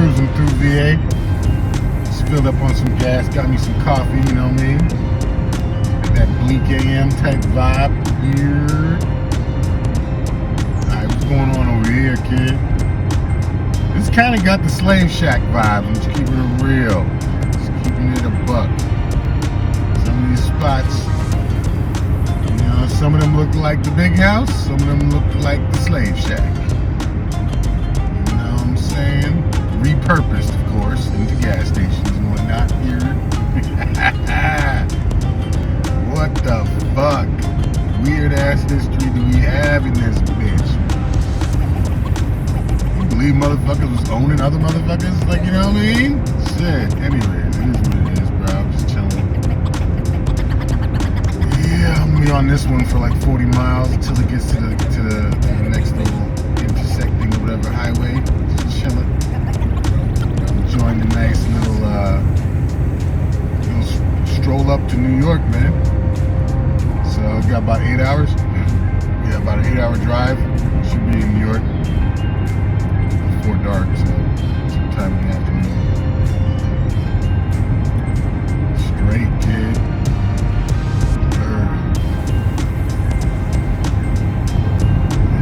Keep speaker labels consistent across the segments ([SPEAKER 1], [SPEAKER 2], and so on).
[SPEAKER 1] cruising through VA. Filled up on some gas, got me some coffee, you know what I mean? That bleak AM type vibe here. Alright, what's going on over here, kid? This kind of got the Slave Shack vibe. I'm just keeping it real. Just keeping it a buck. Some of these spots, you know, some of them look like the big house, some of them look like the Slave Shack. You know what I'm saying? Repurposed, of course, into gas stations and whatnot here. What the fuck? Weird ass history do we have in this bitch? You believe motherfuckers was owning other motherfuckers? Like, you know what I mean? Shit. Anyways, it is what it is, bro. I'm just chilling. Yeah, I'm gonna be on this one for like 40 miles until it gets to the next little intersecting or whatever highway. Just chilling. Enjoying the nice little stroll up to New York, man. So I've got about 8 hours. Yeah, about an 8-hour drive. Should be in New York before dark, so sometime in the afternoon. Straight, kid.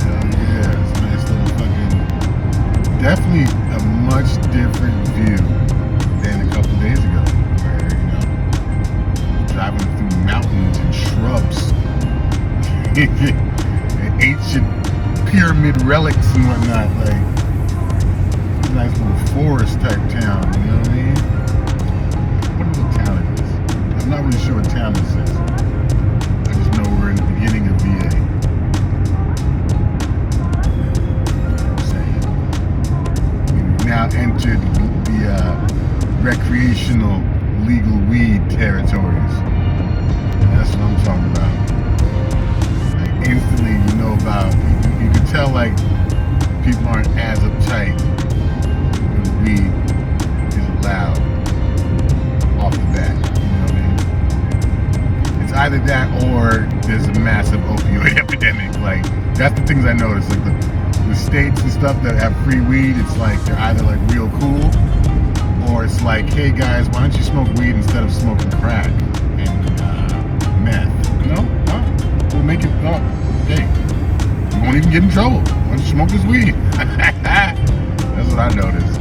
[SPEAKER 1] Hell yeah, it's a nice little fucking. Definitely a much different view than a couple days ago, where, you know, driving through mountains and shrubs, and ancient pyramid relics and whatnot. Like, it's a nice little forest type town, you know what I mean? What town it is? I'm not really sure what town this is. I just know we're in the beginning of VA. Now entered the recreational legal weed territories. And that's what I'm talking about. Like, instantly you know about, you can tell like people aren't as uptight when weed is allowed off the bat, you know what I mean? It's either that or there's a massive opioid epidemic. Like, that's the things I noticed. Like the states and stuff that have free weed, it's like they're either like real cool, or it's like, hey guys, why don't you smoke weed instead of smoking crack and meth? No? Huh? We'll make it up. Hey, you won't even get in trouble. Why don't you smoke this weed? That's what I noticed.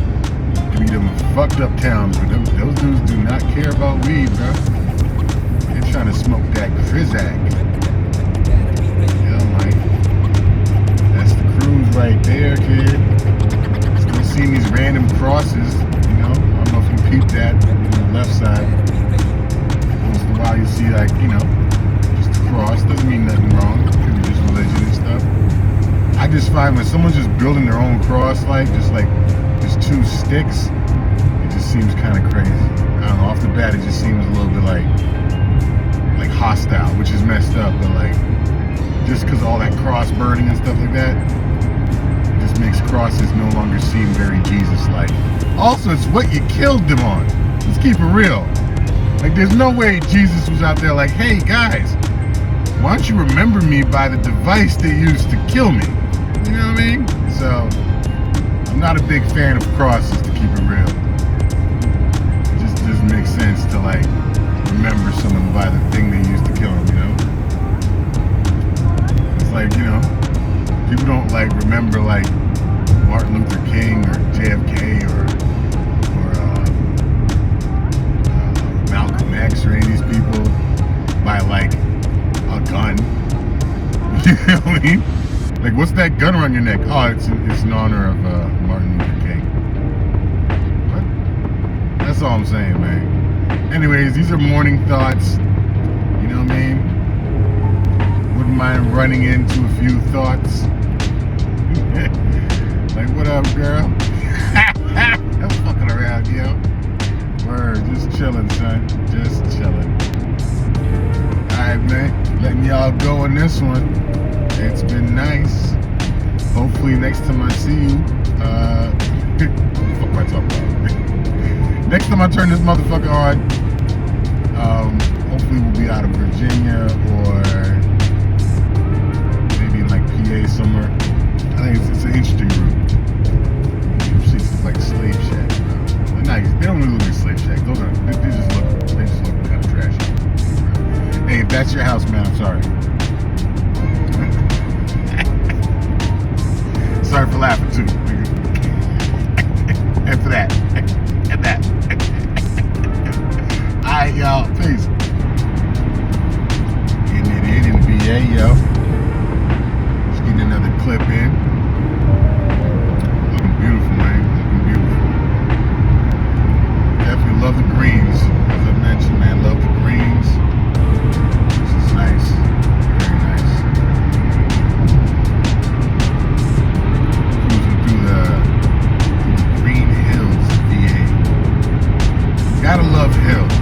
[SPEAKER 1] Give me them fucked up towns where those dudes do not care about weed, bro. They're trying to smoke that Krizak. Right there, kid. Still seeing these random crosses, you know. I don't know if you peeped that on the left side. Once in a while you see, like, you know, just a cross. Doesn't mean nothing wrong. It could be just religion and stuff. I just find when someone's just building their own cross, like just two sticks, it just seems kind of crazy. I don't know, off the bat it just seems a little bit like hostile, which is messed up, but like, just because all that cross burning and stuff like that, makes crosses no longer seem very Jesus-like. Also, it's what you killed them on. Let's keep it real. Like, there's no way Jesus was out there like, hey guys, why don't you remember me by the device they used to kill me? You know what I mean? So, I'm not a big fan of crosses, to keep it real. It just doesn't make sense to like remember someone by the thing they used to kill them, you know? It's like, you know, people don't like remember like Martin Luther King or JFK or Malcolm X or any of these people by like a gun. You know what I mean? Like, what's that gun around your neck? Oh, it's in honor of Martin Luther King. What? That's all I'm saying, man. Anyways, these are morning thoughts. You know what I mean? Wouldn't mind running into a few thoughts. Like, what up, girl? I'm fucking around, yo. Word, just chilling, son. Just chilling. Alright, man. Letting y'all go on this one. It's been nice. Hopefully next time I see you, what the fuck am I talking about? Next time I turn this motherfucker on, hopefully we'll be out of Virginia or maybe in like PA somewhere. I think it's an interesting route. You see, it's like Slave Shack. laughing too. And for that. And that. Alright, y'all. Peace. Getting it in VA, yo. Just getting another clip in. Looking beautiful, man. Looking beautiful. Definitely love the greens. As I mentioned, man, love the greens. This is nice. Very nice. Cruising through the green hills of VA. Gotta love hills.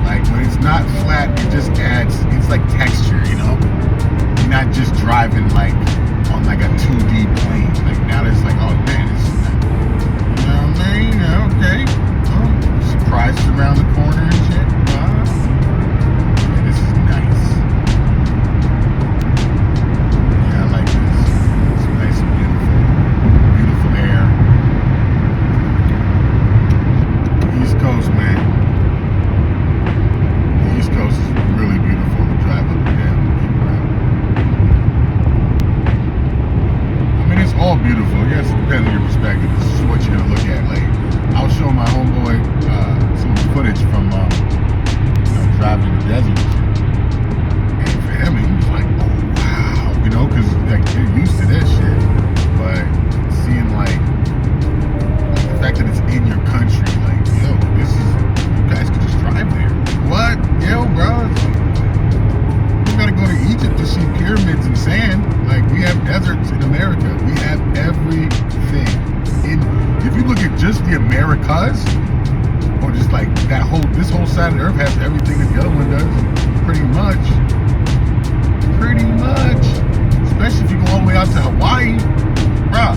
[SPEAKER 1] Like when it's not flat, it just adds, it's like texture, you know? You're not just driving like on like a 2D plane. Like now it's like, oh man, it's, you know what I mean? Okay. Oh, surprises around the corner and shit. Yeah, this is nice. Yeah, I like this. It's nice and beautiful. Beautiful air. East Coast, man. The East Coast is really beautiful to drive up and down. Keep around. I mean, it's all beautiful. I guess it depends on your perspective. This is what you're gonna look at. Like, I'll show my homeboy some footage from driving in the desert. And for him, he was like, "Oh wow," you know, because like they're used to this shit. But seeing like the fact that it's in your country, like, yo, this is, you guys could just drive there. What? Yo, bro. You gotta go to Egypt to see pyramids and sand. Like, we have deserts in America. We have everything. If you look at just the Americas, or just like this whole side of the earth has everything that the other one does. Pretty much. Especially if you go all the way out to Hawaii. Bruh.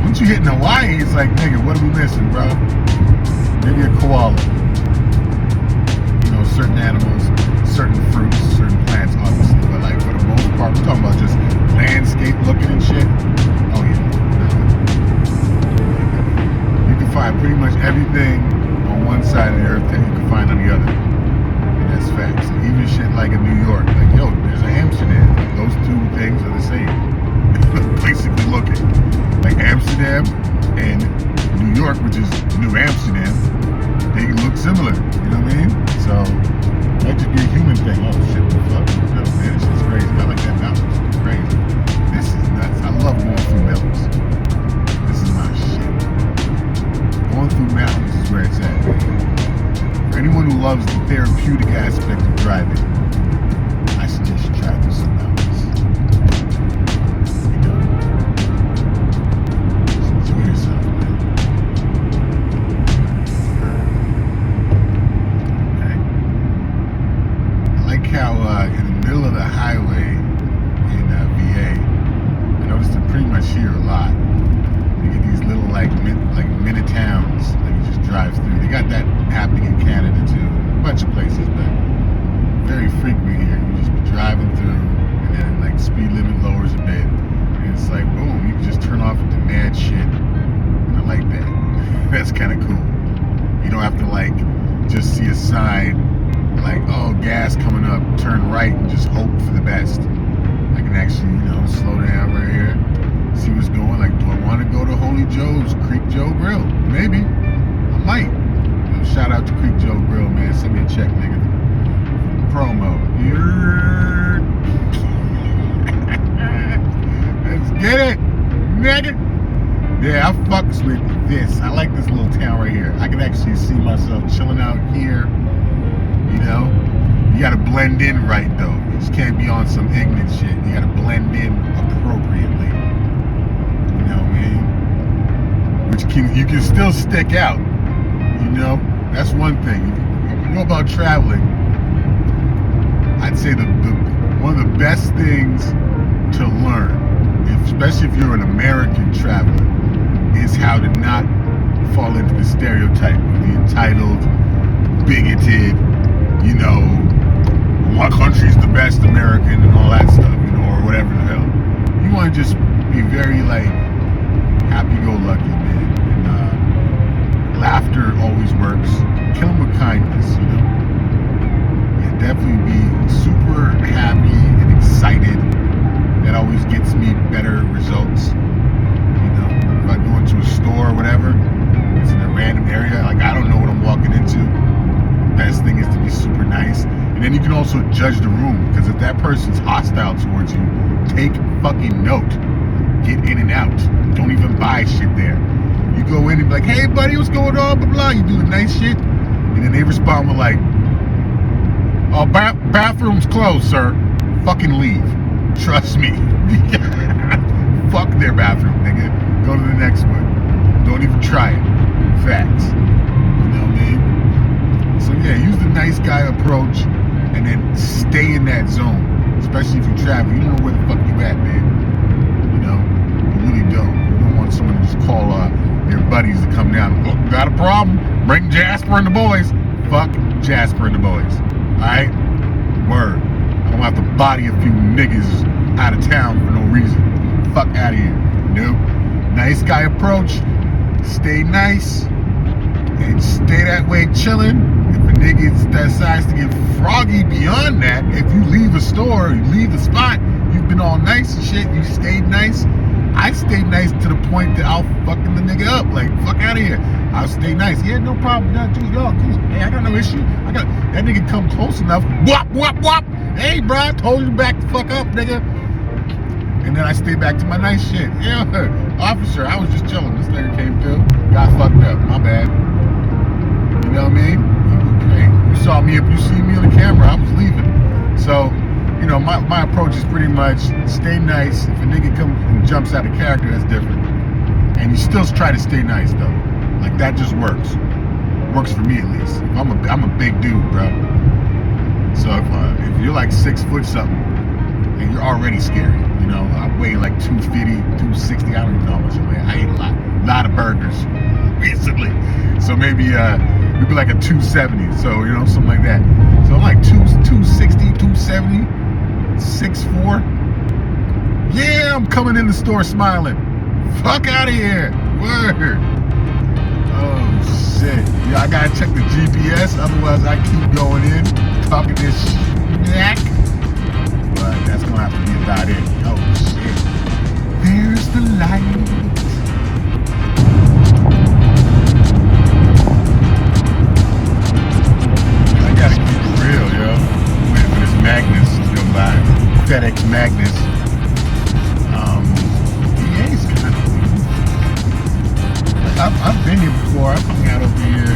[SPEAKER 1] Once you hit in Hawaii, it's like, nigga, what are we missing, bro? Maybe a koala. You know, certain animals, certain fruits, certain plants, obviously. But like for the most part, we're talking about just landscape looking and shit. Oh yeah. You can find pretty much everything on one side of the earth that you can find on the other. And that's facts. And even shit like in New York, like, yo, there's an Amsterdam. Like, those two things are the same. Basically looking. Like Amsterdam and New York, which is New Amsterdam, they look similar. You know what I mean? So that just be a human thing. Oh shit, what the fuck? No, man, this shit's crazy. I like that mountain. It's crazy. This is nuts. I love going through mountains. This is my shit. Going through mountains is where it's at. For anyone who loves the therapeutic aspect of driving, I suggest you try through some mountains. You know? Just enjoy yourself, man. Okay. I like how in the middle of the highway in VA, I noticed it pretty much here a lot. You get these little like mini towns that you just drive through. They got that happening in Canada too, a bunch of places, but very frequent here. You just be driving through, and then like speed limit lowers a bit, and it's like boom, you can just turn off into mad shit. And I like that. That's kind of cool. You don't have to like just see a sign like, oh, gas coming up, turn right, and just hope for the best. I can actually, you know, slow down right here. See what's going. Like, do I want to go to Holy Joe's Creek Joe Grill? Maybe. I might. You know, shout out to Creek Joe Grill, man. Send me a check, nigga. Promo. Let's get it, nigga. Yeah, I fucks with this. I like this little town right here. I can actually see myself chilling out here. You know, you gotta blend in right though. You just can't be on some ignorant shit. You gotta blend in appropriately. You know what I mean? Which you can still stick out. You know, that's one thing. If you know about traveling, I'd say one of the best things to learn, especially if you're an American traveler, is how to not fall into the stereotype of the entitled, bigoted, you know, my country's the best American and all that stuff, you know, or whatever the hell. You want to just be very like happy-go-lucky, man. And laughter always works. Kill them with kindness, you know. Yeah, definitely be super happy and excited That always gets me better results. You know, if I go into a store or whatever, it's in a random area, like I don't know what I'm walking into. Best thing is to be super nice. And then you can also judge the room, because if that person's hostile towards you, take fucking note. Get in and out. Don't even buy shit there. You go in and be like, hey buddy, what's going on, blah blah. You do the nice shit, and then they respond with like, oh, bathroom's closed, sir. Fucking leave. Trust me. Fuck their bathroom, nigga. Go to the next one. Don't even try it. Facts. You know what I mean? So yeah, use the nice guy approach and then stay in that zone. Especially if you travel. You don't know where the fuck you at, man. You know? You really don't. You don't want someone to just call your buddies to come down. Look, got a problem. Bring Jasper and the boys. Fuck Jasper and the boys. Alright? Word. I don't have to body a few niggas out of town for no reason. Fuck out of here. Nope. Nice guy approach. Stay nice. And stay that way chilling. If a nigga decides to get froggy beyond that, if you leave a store, you leave the spot, you've been all nice and shit, you stayed nice. I stayed nice to the point that I'll fucking the nigga up. Like, fuck out of here. I'll stay nice. Yeah, no problem. No, dude, yo, cool. Hey, I got no issue. That nigga come close enough. Whop, whop, whop. Hey, bro, I told you to back the fuck up, nigga. And then I stay back to my nice shit. Yeah, officer, I was just chilling. This nigga came through. Got fucked up. My bad. You know what I mean? Hey, you saw me. If you see me on the camera, I was leaving. So, you know, my approach is pretty much stay nice. If a nigga comes and jumps out of character, that's different. And you still try to stay nice though. Like that just works. Works for me at least. I'm a big dude, bro. So if you're like 6 foot something and you're already scary, you know, I weigh like 250, 260. I don't even know how much I weigh. I ate a lot of burgers recently. So maybe like a 270. So you know, something like that. So I'm like 260, 270. 6'4". Yeah, I'm coming in the store smiling. Fuck out of here. Word. Oh shit. Yeah, I gotta check the GPS, otherwise I keep going in, talking this shit. But that's gonna have to be about it. Oh shit. There's the light. I gotta keep it real, yo. Waiting for this Magnus to come by. FedEx Magnus. EA's kind of weird. I've been here before. I've hung out over here.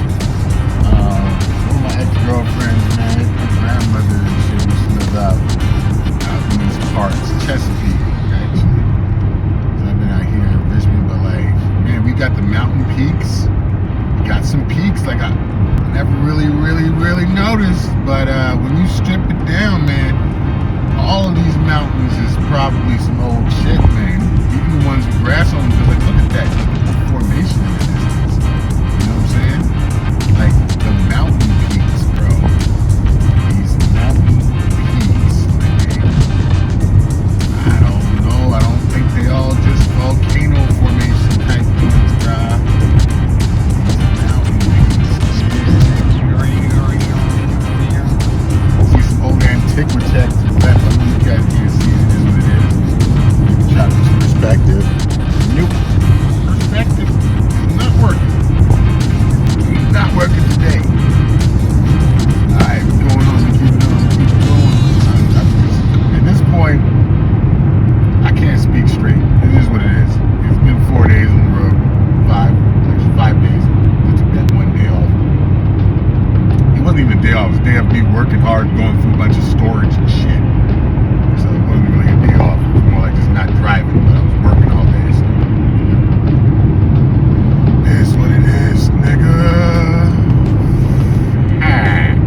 [SPEAKER 1] One of my ex-girlfriends, man, my grandmother and shit used to live out in these parts, Chesapeake, actually. So I've been out here in Richmond, but like, man, we got the mountain peaks. We got some peaks like I never really noticed, but when you strip it down, man, all of these mountains is probably some old shit, man. Even the ones with grass on them, because like, look at that, look at the formation in the distance. You know what I'm saying? Like, the mountain peaks, bro. These mountain peaks, man. I don't know, I don't think they all just volcano formation type things, bro. Antiquitech to the left. I know you guys can't see it. It is what it is. You can try this perspective. Nope. Perspective is not working. It's not working today. Alright, we're going on. Keep going. At this point, I can't speak straight. It is what it is. It's been 4 days on the road. 5 days. I took that one day off. It wasn't even a day off. It was a day of me working hard, going through a bunch of storage and shit. So it wasn't really a day off. It was more like just not driving, but I was working all day. So it's what it is, nigga. Hack.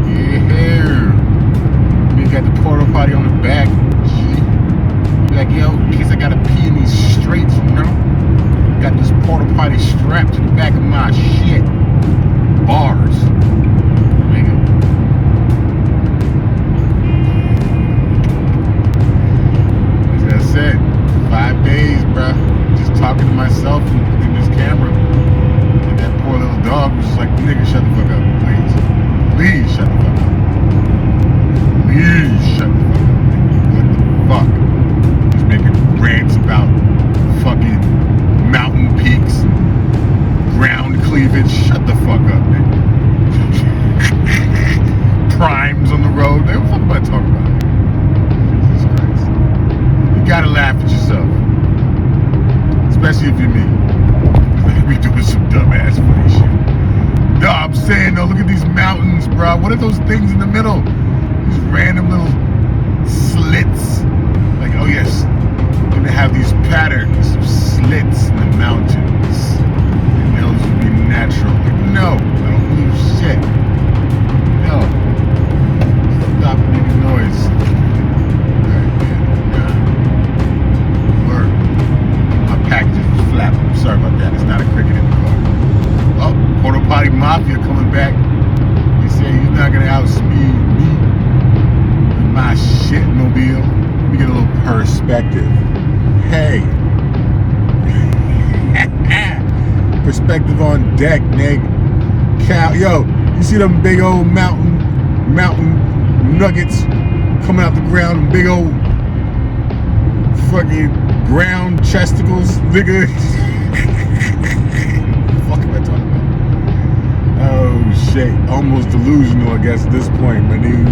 [SPEAKER 1] Yeah. You got the porta potty on the back. G. Be like, yo, in case I gotta pee in these streets, you know? Got this porta potty strapped to the back of my shit. Bars. Nigga. As I said, 5 days, bruh. Just talking to myself in this camera. And that poor little dog was just like, nigga, shut the fuck up, please. Please shut the fuck up. Please shut the fuck up, nigga. What the gotta laugh at yourself. Especially if you're me. You be doing some dumbass funny shit. No, I'm saying though, look at these mountains, bro. What are those things in the middle? These random little slits. Like, oh yes, and they have these patterns of slits in the mountains. And those would be natural. Like, no, I don't believe shit. No. Stop making noise. Alright, man. Nah. Word. My package is flapping. Sorry about that. It's not a cricket in the car. Oh, Porta Potty Mafia coming back. He said he's not gonna outspeed me with my shitmobile. Let me get a little perspective. Hey. Perspective on deck, nigga. Cow, yo, you see them big old mountain nuggets coming out the ground, them big old fucking ground chesticles, nigga. What the fuck am I talking about? Oh shit, almost delusional, I guess, at this point, my dude.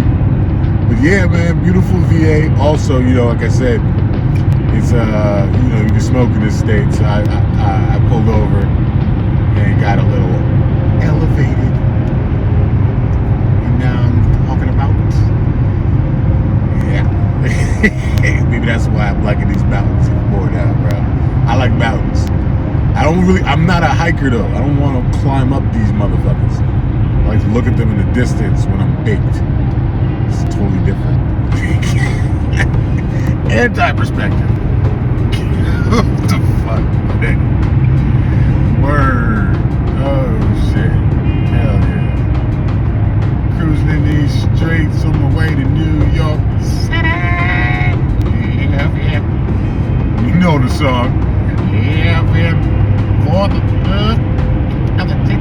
[SPEAKER 1] But yeah, man, beautiful VA. Also, you know, like I said, it's you know, you can smoke in this state, so I pulled over and got a little elevated, and now I'm talking about, yeah. Maybe that's why I'm liking these mountains even more now, bro. I like mountains. I'm not a hiker though. I don't want to climb up these motherfuckers. I like to look at them in the distance when I'm baked. It's totally different. Anti-perspective. What the fuck? Word. Oh shit. Hell yeah. Cruising in these streets on my way to New York City. Yeah. You know the song. Yeah, for the good of the tick.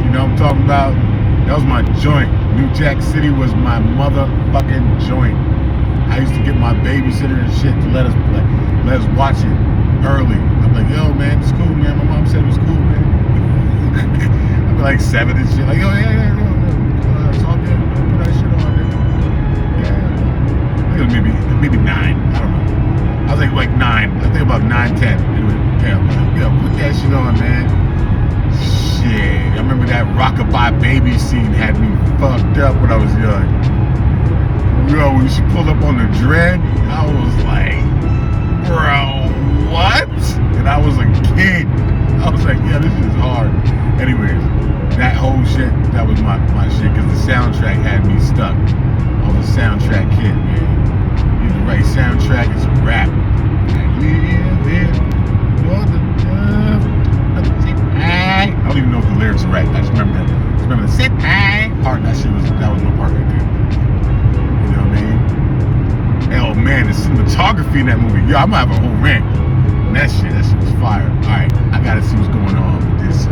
[SPEAKER 1] You know what I'm talking about? That was my joint. New Jack City was my motherfucking joint. I used to get my babysitter and shit to let us watch it early. I'm like, yo, man, it's cool, man. My mom said it was cool, man. I'd be like 7 and shit. Like, yo, yeah. It's all good. Put that shit on, man. Yeah. I think it was maybe 9. I don't know. I was like 9. I think about 9, 10. Anyway, yeah, put that shit on, man. Shit. I remember that Rockabye Baby scene had me fucked up when I was young. Yo, when she pulled up on the dread, I was like, bro, what? And I was a kid. I was like, yeah, this is hard. Anyways, that whole shit, that was my shit, because the soundtrack had me stuck. I was a soundtrack kid, man. You the right soundtrack, it's a rap. I don't even know if the lyrics are right. I just remember that. The sit part. That was my part right there. You know what I mean? Oh man, the cinematography in that movie. Yo, I'm gonna have a whole rant. And that shit was fire. All right, I gotta see what's going on with this.